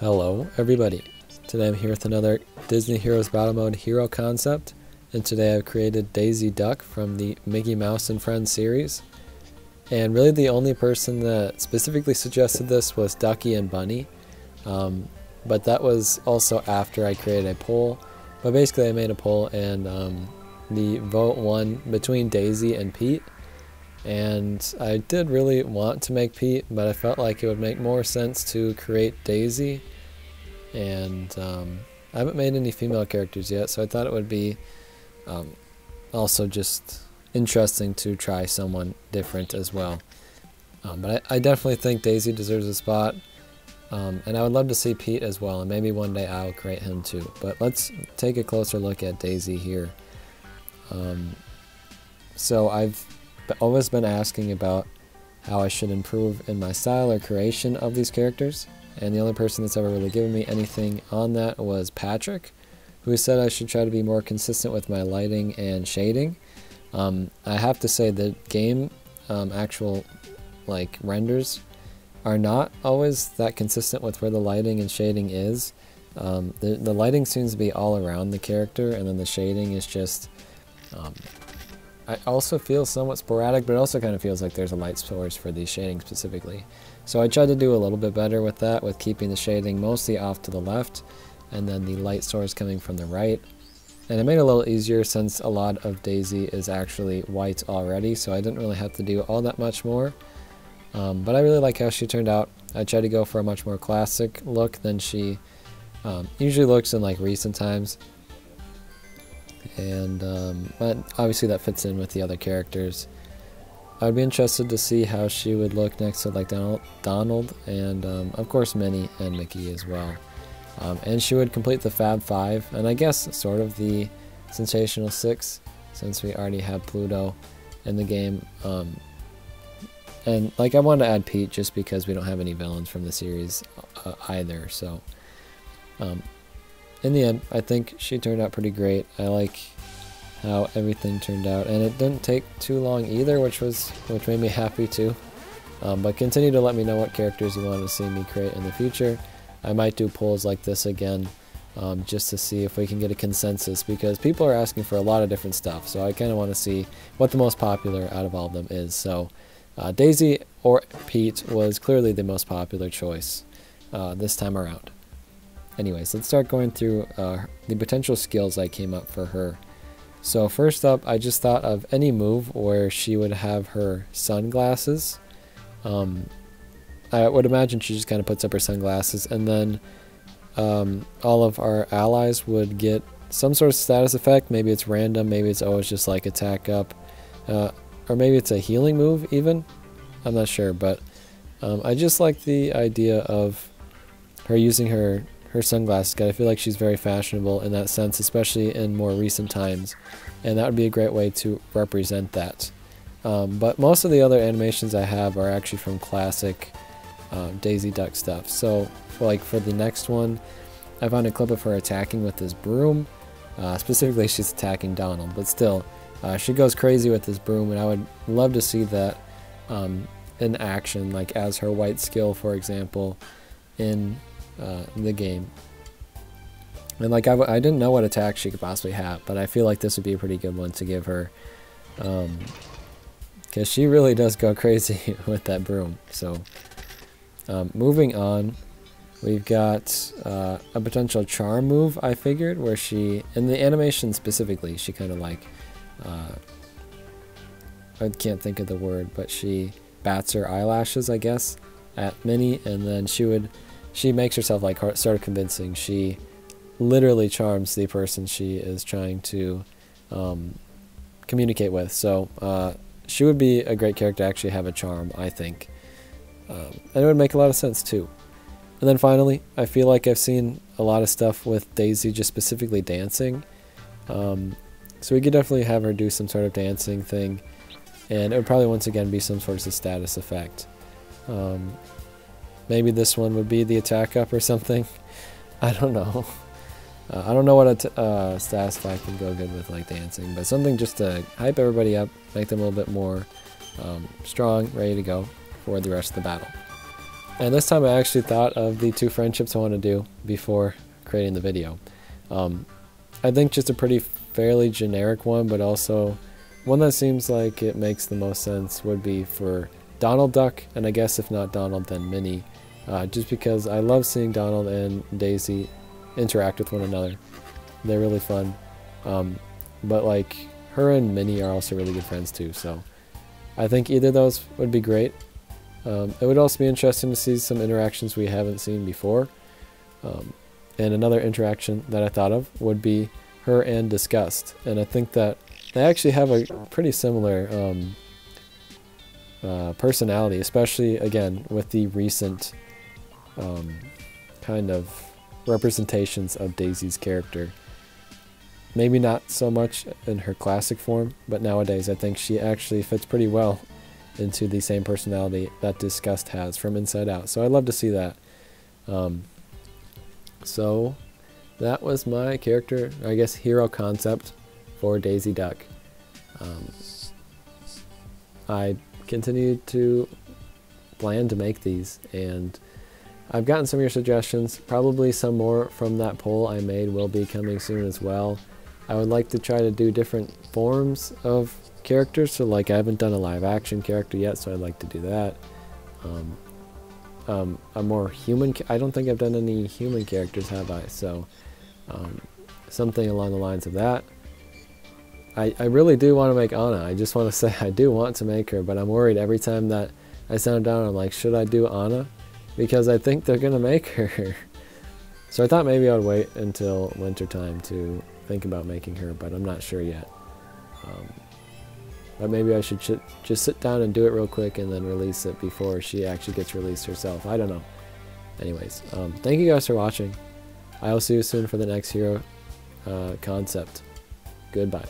Hello everybody, today I'm here with another Disney Heroes Battle Mode hero concept, and today I've created Daisy Duck from the Mickey Mouse and Friends series. And really the only person that specifically suggested this was Ducky and Bunny, but that was also after I created a poll. But basically I made a poll and the vote won between Daisy and Pete. And I did really want to make Pete, but I felt like it would make more sense to create Daisy. And I haven't made any female characters yet, so I thought it would be also just interesting to try someone different as well. But I definitely think Daisy deserves a spot, and I would love to see Pete as well, and maybe one day I'll create him too. But let's take a closer look at Daisy here. So I've always been asking about how I should improve in my style or creation of these characters, and the only person that's ever really given me anything on that was Patrick, who said I should try to be more consistent with my lighting and shading. I have to say the game actual renders are not always that consistent with where the lighting and shading is. The lighting seems to be all around the character, and then the shading is just I also feel somewhat sporadic, but it also kind of feels like there's a light source for the shading specifically. So I tried to do a little bit better with that, with keeping the shading mostly off to the left, and then the light source coming from the right. And it made it a little easier since a lot of Daisy is actually white already, so I didn't really have to do all that much more. But I really like how she turned out. I tried to go for a much more classic look than she usually looks in recent times. And but obviously that fits in with the other characters. I would be interested to see how she would look next to Donald and of course Minnie and Mickey as well. And she would complete the Fab Five, and I guess sort of the Sensational Six, since we already have Pluto in the game. And I wanted to add Pete just because we don't have any villains from the series either. So in the end, I think she turned out pretty great. I like how everything turned out, and it didn't take too long either, which made me happy too. But continue to let me know what characters you want to see me create in the future. I might do polls like this again, just to see if we can get a consensus, because people are asking for a lot of different stuff. So I kind of want to see what the most popular out of all of them is. So Daisy or Pete was clearly the most popular choice this time around. Anyways, let's start going through the potential skills I came up for her. So first up, I just thought of any move where she would have her sunglasses. I would imagine she just kind of puts up her sunglasses, and then all of our allies would get some sort of status effect. Maybe it's random, maybe it's always just attack up, or maybe it's a healing move even. I'm not sure, but I just like the idea of her using her sunglasses. I feel like she's very fashionable in that sense, especially in more recent times, and that would be a great way to represent that. But most of the other animations I have are actually from classic Daisy Duck stuff. So for the next one, I found a clip of her attacking with this broom. Specifically, she's attacking Donald, but still, she goes crazy with this broom, and I would love to see that in action, as her white skill, for example, in the game. And I didn't know what attack she could possibly have, but I feel like this would be a pretty good one to give her, because she really does go crazy with that broom. So moving on, we've got a potential charm move, I figured, where she, in the animation specifically, she kind of I can't think of the word, but she bats her eyelashes, I guess, at Minnie, and then she makes herself sort of convincing. She literally charms the person she is trying to communicate with. So she would be a great character to actually have a charm, I think. And it would make a lot of sense too. And then finally, I feel like I've seen a lot of stuff with Daisy just specifically dancing. So we could definitely have her do some sort of dancing thing, and it would probably once again be some sort of status effect. Maybe this one would be the attack up or something. I don't know. I don't know what a status effect would go good with dancing, but something just to hype everybody up, make them a little bit more strong, ready to go for the rest of the battle. And this time I actually thought of the 2 friendships I want to do before creating the video. I think just a pretty fairly generic one, but also one that seems like it makes the most sense would be for Donald Duck, and I guess if not Donald, then Minnie. Just because I love seeing Donald and Daisy interact with one another. They're really fun. But like, her and Minnie are also really good friends too, so I think either of those would be great. It would also be interesting to see some interactions we haven't seen before. And another interaction that I thought of would be her and Disgust. And I think that they actually have a pretty similar personality, especially, again, with the recent kind of representations of Daisy's character. Maybe not so much in her classic form, but nowadays I think she actually fits pretty well into the same personality that Disgust has from Inside Out. So I'd love to see that. So that was my character, I guess, hero concept for Daisy Duck. I continue to plan to make these, and I've gotten some of your suggestions. Probably some more from that poll I made will be coming soon as well. I would like to try to do different forms of characters, so like I haven't done a live action character yet, so I'd like to do that. A more human, I don't think I've done any human characters, have I? So something along the lines of that. I really do want to make Anna. I just want to say I do want to make her, but I'm worried every time that I sound down, I'm like, should I do Anna? Because I think they're going to make her. So I thought maybe I would wait until winter time to think about making her, but I'm not sure yet. But maybe I should just sit down and do it real quick and then release it before she actually gets released herself. I don't know. Anyways, thank you guys for watching. I will see you soon for the next hero concept. Goodbye.